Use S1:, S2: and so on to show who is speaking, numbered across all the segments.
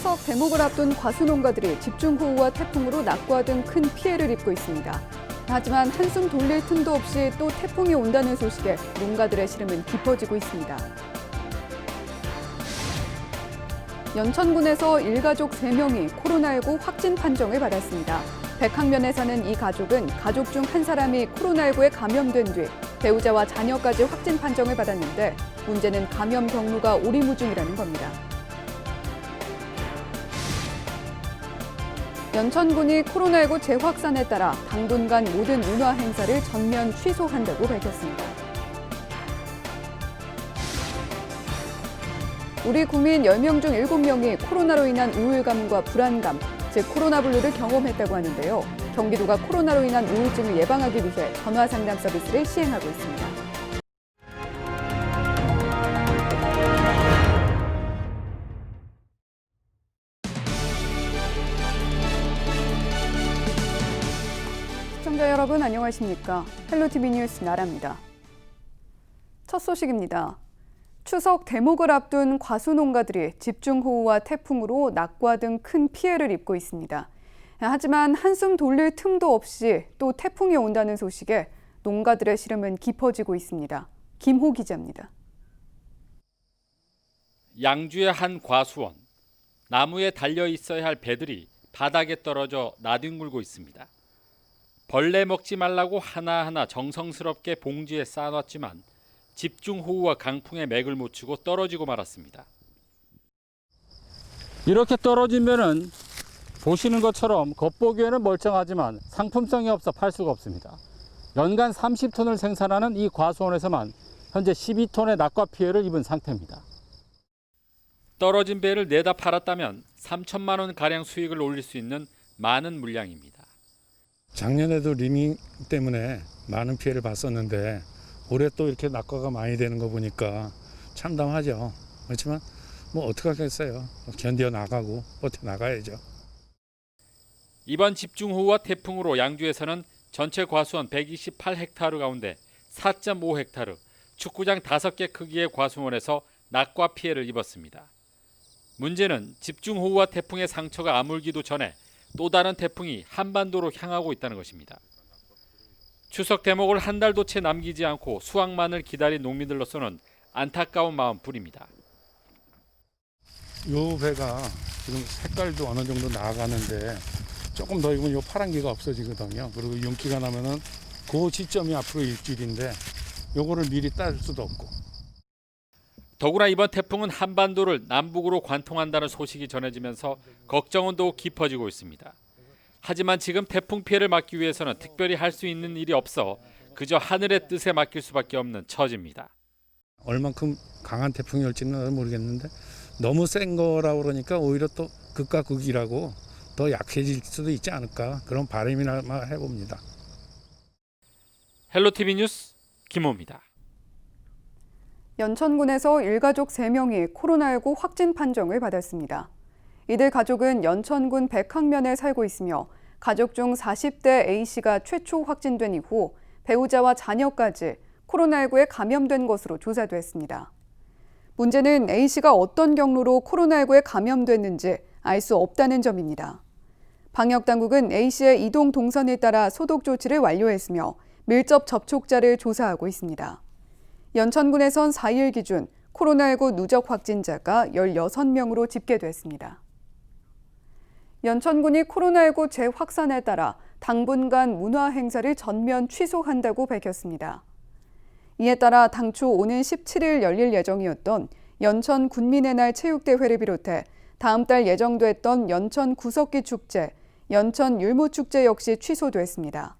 S1: 추석 대목을 앞둔 과수농가들이 집중호우와 태풍으로 낙과 등 큰 피해를 입고 있습니다. 하지만 한숨 돌릴 틈도 없이 또 태풍이 온다는 소식에 농가들의 시름은 깊어지고 있습니다. 연천군에서 일가족 3명이 코로나19 확진 판정을 받았습니다. 백학면에 사는 이 가족은 가족 중 한 사람이 코로나19에 감염된 뒤 배우자와 자녀까지 확진 판정을 받았는데 문제는 감염 경로가 오리무중이라는 겁니다. 연천군이 코로나19 재확산에 따라 당분간 모든 문화 행사를 전면 취소한다고 밝혔습니다. 우리 국민 10명 중 7명이 코로나로 인한 우울감과 불안감, 즉 코로나블루를 경험했다고 하는데요. 경기도가 코로나로 인한 우울증을 예방하기 위해 전화 상담 서비스를 시행하고 있습니다. 시청자 여러분 안녕하십니까? 헬로티비 뉴스 나라입니다. 첫 소식입니다. 추석 대목을 앞둔 과수농가들이 집중호우와 태풍으로 낙과 등 큰 피해를 입고 있습니다. 하지만 한숨 돌릴 틈도 없이 또 태풍이 온다는 소식에 농가들의 시름은 깊어지고 있습니다. 김호 기자입니다.
S2: 양주의 한 과수원. 나무에 달려 있어야 할 배들이 바닥에 떨어져 나뒹굴고 있습니다. 벌레 먹지 말라고 하나하나 정성스럽게 봉지에 쌓아놨지만 집중호우와 강풍에 맥을 못 추고 떨어지고 말았습니다. 이렇게 떨어지면은 보시는 것처럼 겉보기에는 멀쩡하지만 상품성이 없어 팔 수가 없습니다. 연간 30톤을 생산하는 이 과수원에서만 현재 12톤의 낙과 피해를 입은 상태입니다. 떨어진 배를 내다 팔았다면 3천만 원 가량 수익을 올릴 수 있는 많은 물량입니다.
S3: 작년에도 리밍 때문에 많은 피해를 봤었는데 올해 또 이렇게 낙과가 많이 되는 거 보니까 참담하죠. 그렇지만 뭐 어떡하겠어요. 견뎌 나가고 버텨 나가야죠.
S2: 이번 집중호우와 태풍으로 양주에서는 전체 과수원 128헥타르 가운데 4.5헥타르, 축구장 5개 크기의 과수원에서 낙과 피해를 입었습니다. 문제는 집중호우와 태풍의 상처가 아물기도 전에 또 다른 태풍이 한반도로 향하고 있다는 것입니다. 추석 대목을 한 달도 채 남기지 않고 수확만을 기다린 농민들로서는 안타까운 마음뿐입니다.
S3: 요 배가 지금 색깔도 어느 정도 나아가는데 조금 더 익으면 요 파란기가 없어지거든요. 그리고 윤기가 나면은 그 지점이 앞으로 일주일인데 요거를 미리 딸 수도 없고.
S2: 더구나 이번 태풍은 한반도를 남북으로 관통한다는 소식이 전해지면서 걱정은 더욱 깊어지고 있습니다. 하지만 지금 태풍 피해를 막기 위해서는 특별히 할 수 있는 일이 없어 그저 하늘의 뜻에 맡길 수밖에 없는 처지입니다.
S3: 얼만큼 강한 태풍이 올지는 모르겠는데 너무 센 거라고 그러니까 오히려 또 극과 극이라고 더 약해질 수도 있지 않을까 그런 바람이나 해봅니다.
S2: 헬로티비 뉴스 김호입니다.
S1: 연천군에서 일가족 3명이 코로나19 확진 판정을 받았습니다. 이들 가족은 연천군 백학면에 살고 있으며 가족 중 40대 A씨가 최초 확진된 이후 배우자와 자녀까지 코로나19에 감염된 것으로 조사됐습니다. 문제는 A씨가 어떤 경로로 코로나19에 감염됐는지 알 수 없다는 점입니다. 방역당국은 A씨의 이동 동선에 따라 소독 조치를 완료했으며 밀접 접촉자를 조사하고 있습니다. 연천군에선 4일 기준 코로나19 누적 확진자가 16명으로 집계됐습니다. 연천군이 코로나19 재확산에 따라 당분간 문화 행사를 전면 취소한다고 밝혔습니다. 이에 따라 당초 오는 17일 열릴 예정이었던 연천 군민의 날 체육대회를 비롯해 다음 달 예정됐던 연천 구석기 축제, 연천 율무축제 역시 취소됐습니다.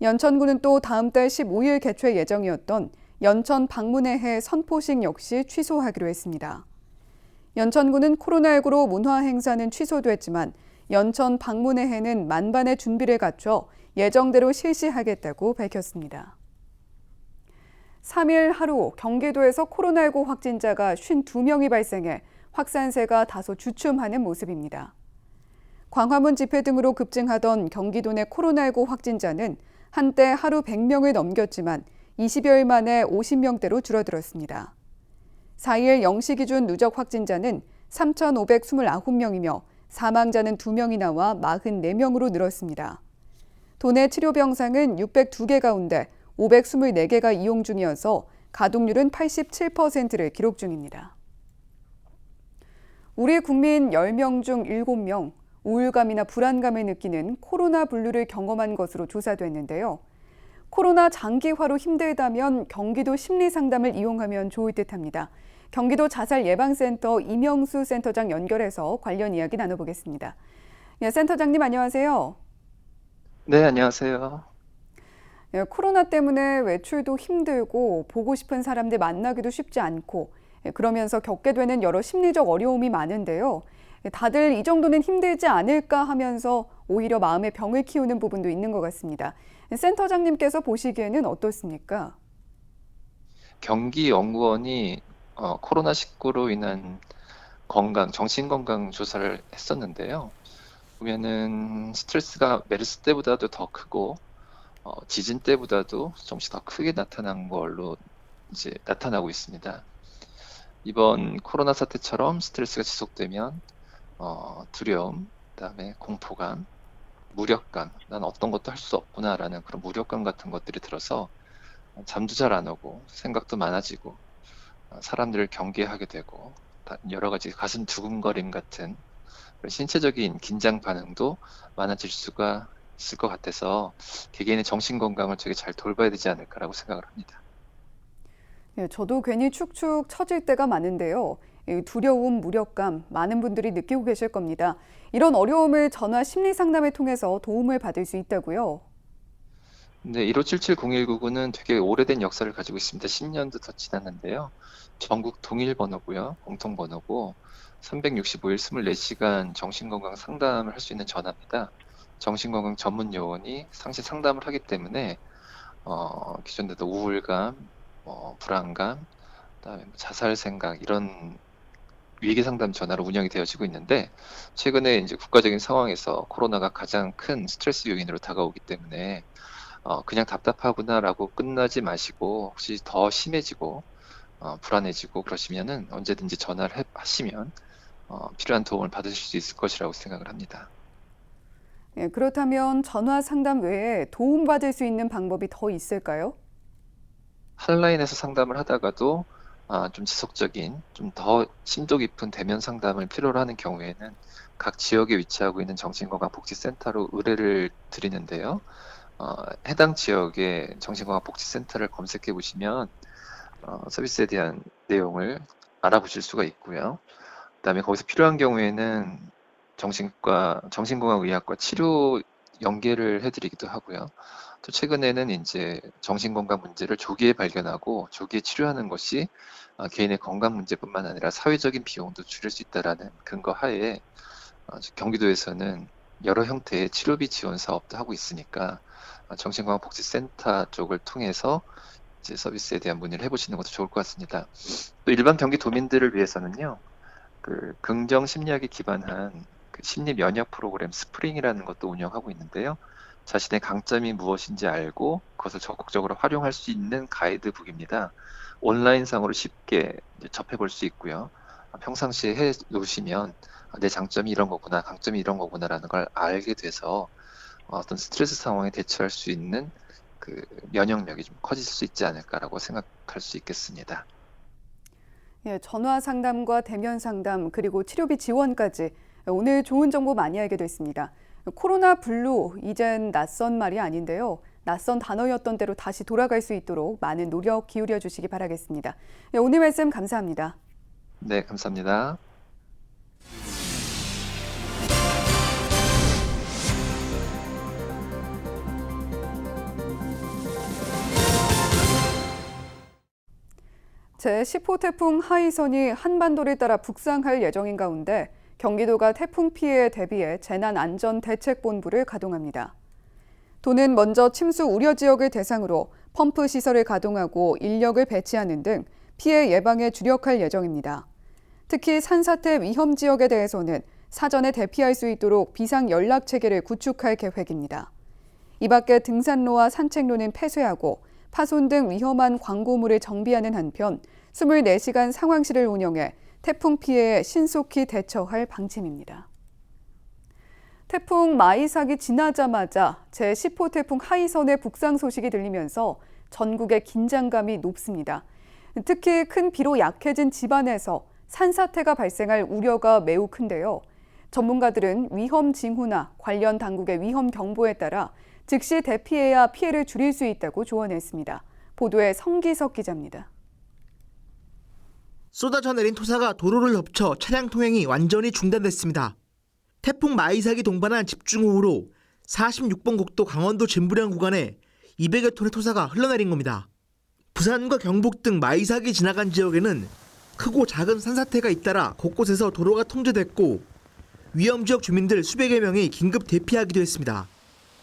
S1: 연천군은 또 다음 달 15일 개최 예정이었던 연천 방문의 해 선포식 역시 취소하기로 했습니다. 연천군은 코로나19로 문화 행사는 취소됐지만 연천 방문의 해는 만반의 준비를 갖춰 예정대로 실시하겠다고 밝혔습니다. 3일 하루 경기도에서 코로나19 확진자가 52명이 발생해 확산세가 다소 주춤하는 모습입니다. 광화문 집회 등으로 급증하던 경기도 내 코로나19 확진자는 한때 하루 100명을 넘겼지만 20여일 만에 50명대로 줄어들었습니다. 4일 0시 기준 누적 확진자는 3,529명이며 사망자는 2명이 나와 44명으로 늘었습니다. 도내 치료 병상은 602개 가운데 524개가 이용 중이어서 가동률은 87%를 기록 중입니다. 우리 국민 10명 중 7명, 우울감이나 불안감을 느끼는 코로나 블루를 경험한 것으로 조사됐는데요. 코로나 장기화로 힘들다면 경기도 심리상담을 이용하면 좋을 듯합니다. 경기도 자살예방센터 이명수 센터장 연결해서 관련 이야기 나눠보겠습니다. 네, 센터장님 안녕하세요.
S4: 네, 안녕하세요.
S1: 네, 코로나 때문에 외출도 힘들고 보고 싶은 사람들 만나기도 쉽지 않고 그러면서 겪게 되는 여러 심리적 어려움이 많은데요. 다들 이 정도는 힘들지 않을까 하면서 오히려 마음의 병을 키우는 부분도 있는 것 같습니다. 센터장님께서 보시기에는 어떻습니까?
S4: 경기연구원이 코로나19로 인한 정신건강 조사를 했었는데요. 보면은 스트레스가 메르스 때보다도 더 크고 지진 때보다도 조금씩 더 크게 나타난 걸로 이제 나타나고 있습니다. 이번 코로나 사태처럼 스트레스가 지속되면 두려움, 그다음에 공포감, 무력감, 난 어떤 것도 할 수 없구나라는 그런 무력감 같은 것들이 들어서 잠도 잘 안 오고 생각도 많아지고 사람들을 경계하게 되고 여러 가지 가슴 두근거림 같은 그런 신체적인 긴장 반응도 많아질 수가 있을 것 같아서 개개인의 정신 건강을 되게 잘 돌봐야 되지 않을까라고 생각을 합니다.
S1: 네, 저도 괜히 축축 처질 때가 많은데요. 두려움, 무력감 많은 분들이 느끼고 계실 겁니다. 이런 어려움을 전화 심리 상담을 통해서 도움을 받을 수 있다고요?
S4: 네, 1577-0199는 되게 오래된 역사를 가지고 있습니다. 10년도 더 지났는데요. 전국 동일 번호고요. 공통 번호고 365일 24시간 정신건강 상담을 할 수 있는 전화입니다. 정신건강 전문 요원이 상시 상담을 하기 때문에 기존에도 우울감, 불안감, 그다음에 자살 생각 이런 위기 상담 전화로 운영이 되어지고 있는데 최근에 이제 국가적인 상황에서 코로나가 가장 큰 스트레스 요인으로 다가오기 때문에 그냥 답답하구나라고 끝나지 마시고 혹시 더 심해지고 불안해지고 그러시면은 언제든지 전화를 하시면 필요한 도움을 받으실 수 있을 것이라고 생각을 합니다.
S1: 네, 그렇다면 전화 상담 외에 도움받을 수 있는 방법이 더 있을까요?
S4: 한라인에서 상담을 하다가도 좀 지속적인, 좀 더 심도 깊은 대면 상담을 필요로 하는 경우에는 각 지역에 위치하고 있는 정신건강복지센터로 의뢰를 드리는데요. 해당 지역의 정신건강복지센터를 검색해 보시면 서비스에 대한 내용을 알아보실 수가 있고요. 그다음에 거기서 필요한 경우에는 정신건강의학과 치료 연계를 해드리기도 하고요. 또 최근에는 이제 정신건강 문제를 조기에 발견하고 조기에 치료하는 것이 개인의 건강 문제뿐만 아니라 사회적인 비용도 줄일 수 있다라는 근거 하에 경기도에서는 여러 형태의 치료비 지원 사업도 하고 있으니까 정신건강복지센터 쪽을 통해서 이제 서비스에 대한 문의를 해보시는 것도 좋을 것 같습니다. 또 일반 경기도민들을 위해서는요, 그 긍정 심리학에 기반한 그 심리 면역 프로그램 스프링이라는 것도 운영하고 있는데요. 자신의 강점이 무엇인지 알고 그것을 적극적으로 활용할 수 있는 가이드북입니다. 온라인상으로 쉽게 접해 볼 수 있고요. 평상시에 해 놓으시면 내 장점이 이런 거구나, 강점이 이런 거구나라는 걸 알게 돼서 어떤 스트레스 상황에 대처할 수 있는 그 면역력이 좀 커질 수 있지 않을까라고 생각할 수 있겠습니다.
S1: 예, 전화 상담과 대면 상담 그리고 치료비 지원까지 오늘 좋은 정보 많이 알게 됐습니다. 코로나 블루 이젠 낯선 말이 아닌데요. 낯선 단어였던 대로 다시 돌아갈 수 있도록 많은 노력 기울여 주시기 바라겠습니다. 예, 오늘 말씀 감사합니다.
S4: 네, 감사합니다.
S1: 제10호 태풍 하이선이 한반도를 따라 북상할 예정인 가운데 경기도가 태풍 피해에 대비해 재난안전대책본부를 가동합니다. 도는 먼저 침수 우려 지역을 대상으로 펌프 시설을 가동하고 인력을 배치하는 등 피해 예방에 주력할 예정입니다. 특히 산사태 위험 지역에 대해서는 사전에 대피할 수 있도록 비상 연락 체계를 구축할 계획입니다. 이 밖에 등산로와 산책로는 폐쇄하고 파손 등 위험한 광고물을 정비하는 한편 24시간 상황실을 운영해 태풍 피해에 신속히 대처할 방침입니다. 태풍 마이삭이 지나자마자 제10호 태풍 하이선의 북상 소식이 들리면서 전국의 긴장감이 높습니다. 특히 큰 비로 약해진 집안에서 산사태가 발생할 우려가 매우 큰데요. 전문가들은 위험 징후나 관련 당국의 위험 경보에 따라 즉시 대피해야 피해를 줄일 수 있다고 조언했습니다. 보도에 성기석 기자입니다.
S5: 쏟아져 내린 토사가 도로를 덮쳐 차량 통행이 완전히 중단됐습니다. 태풍 마이삭이 동반한 집중호우로 46번 국도 강원도 진부량 구간에 200여 톤의 토사가 흘러내린 겁니다. 부산과 경북 등 마이삭이 지나간 지역에는 크고 작은 산사태가 잇따라 곳곳에서 도로가 통제됐고 위험 지역 주민들 수백여 명이 긴급 대피하기도 했습니다.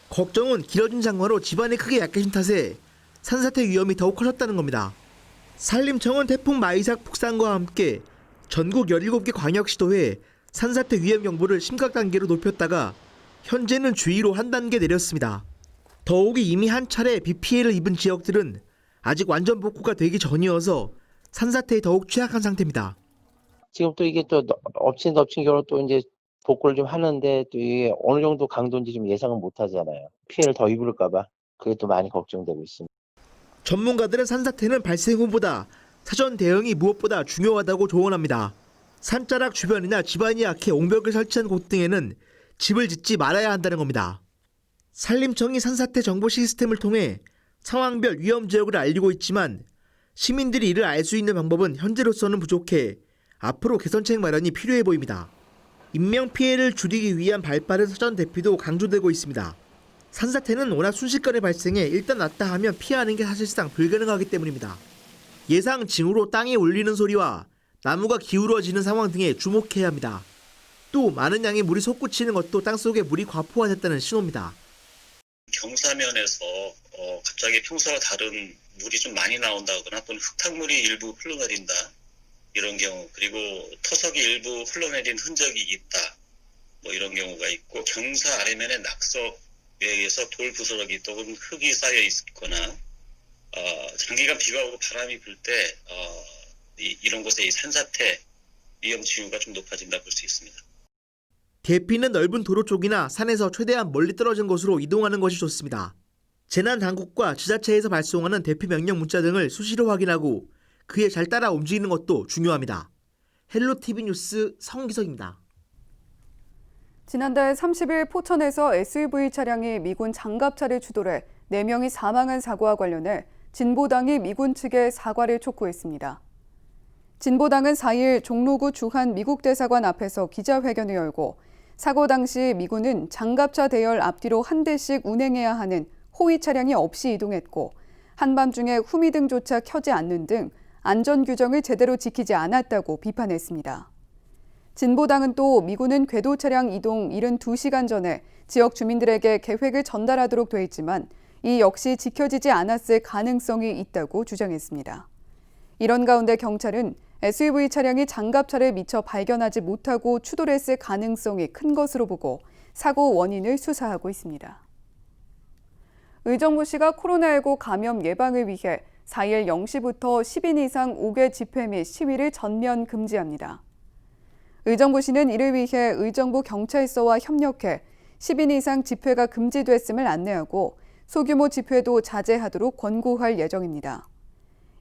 S5: 걱정은 길어진 장마로 집안이 크게 약해진 탓에 산사태 위험이 더욱 커졌다는 겁니다. 산림청은 태풍 마이삭 북상과 함께 전국 17개 광역시도에 산사태 위험 경보를 심각 단계로 높였다가 현재는 주의로 한 단계 내렸습니다. 더욱이 이미 한 차례 비 피해를 입은 지역들은 아직 완전 복구가 되기 전이어서 산사태에 더욱 취약한 상태입니다.
S6: 지금 또 이게 또 엎친 덮친 겨로 또 이제 복구를 좀 하는데 또 이게 어느 정도 강도인지 좀 예상은 못 하잖아요. 피해를 더 입을까 봐 그게 또 많이 걱정되고 있습니다.
S5: 전문가들은 산사태는 발생 후보다 사전 대응이 무엇보다 중요하다고 조언합니다. 산자락 주변이나 집안이 약해 옹벽을 설치한 곳 등에는 집을 짓지 말아야 한다는 겁니다. 산림청이 산사태 정보 시스템을 통해 상황별 위험 지역을 알리고 있지만 시민들이 이를 알 수 있는 방법은 현재로서는 부족해 앞으로 개선책 마련이 필요해 보입니다. 인명피해를 줄이기 위한 발빠른 사전 대피도 강조되고 있습니다. 산사태는 워낙 순식간에 발생해 일단 났다 하면 피하는 게 사실상 불가능하기 때문입니다. 예상 징후로 땅이 울리는 소리와 나무가 기울어지는 상황 등에 주목해야 합니다. 또 많은 양의 물이 솟구치는 것도 땅속에 물이 과포화됐다는 신호입니다.
S7: 경사면에서 갑자기 평소와 다른 물이 좀 많이 나온다거나 또는 흙탕물이 일부 흘러내린다 이런 경우, 그리고 토석이 일부 흘러내린 흔적이 있다 뭐 이런 경우가 있고, 경사 아래면에 낙석에 의해서 돌 부스러기 또는 흙이 쌓여 있거나 장기간 비가 오고 바람이 불 때 이런 곳에 이 산사태 위험 징후가 좀 높아진다 볼 수 있습니다.
S5: 대피는 넓은 도로 쪽이나 산에서 최대한 멀리 떨어진 곳으로 이동하는 것이 좋습니다. 재난당국과 지자체에서 발송하는 대피 명령 문자 등을 수시로 확인하고 그에 잘 따라 움직이는 것도 중요합니다. 헬로티비 뉴스 성기석입니다.
S1: 지난달 30일 포천에서 SUV 차량이 미군 장갑차를 추돌해 4명이 사망한 사고와 관련해 진보당이 미군 측에 사과를 촉구했습니다. 진보당은 4일 종로구 주한 미국 대사관 앞에서 기자회견을 열고 사고 당시 미군은 장갑차 대열 앞뒤로 한 대씩 운행해야 하는 호위 차량이 없이 이동했고 한밤중에 후미등조차 켜지 않는 등 안전 규정을 제대로 지키지 않았다고 비판했습니다. 진보당은 또 미군은 궤도 차량 이동 72시간 전에 지역 주민들에게 계획을 전달하도록 돼 있지만 이 역시 지켜지지 않았을 가능성이 있다고 주장했습니다. 이런 가운데 경찰은 SUV 차량이 장갑차를 미처 발견하지 못하고 추돌했을 가능성이 큰 것으로 보고 사고 원인을 수사하고 있습니다. 의정부시가 코로나19 감염 예방을 위해 4일 0시부터 10인 이상 5개 집회 및 시위를 전면 금지합니다. 의정부시는 이를 위해 의정부 경찰서와 협력해 10인 이상 집회가 금지됐음을 안내하고 소규모 집회도 자제하도록 권고할 예정입니다.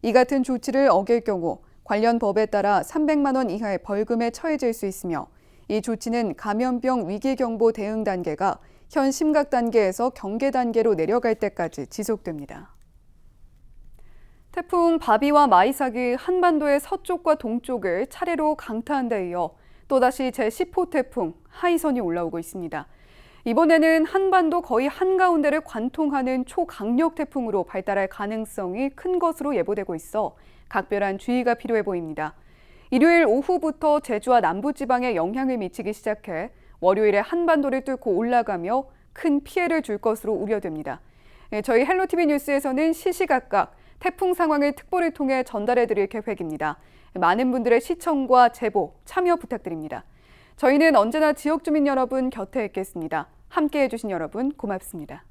S1: 이 같은 조치를 어길 경우 관련 법에 따라 300만 원 이하의 벌금에 처해질 수 있으며 이 조치는 감염병 위기경보 대응 단계가 현 심각 단계에서 경계 단계로 내려갈 때까지 지속됩니다. 태풍 바비와 마이삭이 한반도의 서쪽과 동쪽을 차례로 강타한 데 이어 또다시 제10호 태풍 하이선이 올라오고 있습니다. 이번에는 한반도 거의 한가운데를 관통하는 초강력 태풍으로 발달할 가능성이 큰 것으로 예보되고 있어 각별한 주의가 필요해 보입니다. 일요일 오후부터 제주와 남부지방에 영향을 미치기 시작해 월요일에 한반도를 뚫고 올라가며 큰 피해를 줄 것으로 우려됩니다. 저희 헬로티비 뉴스에서는 시시각각 태풍 상황을 특보를 통해 전달해드릴 계획입니다. 많은 분들의 시청과 제보, 참여 부탁드립니다. 저희는 언제나 지역 주민 여러분 곁에 있겠습니다. 함께해 주신 여러분 고맙습니다.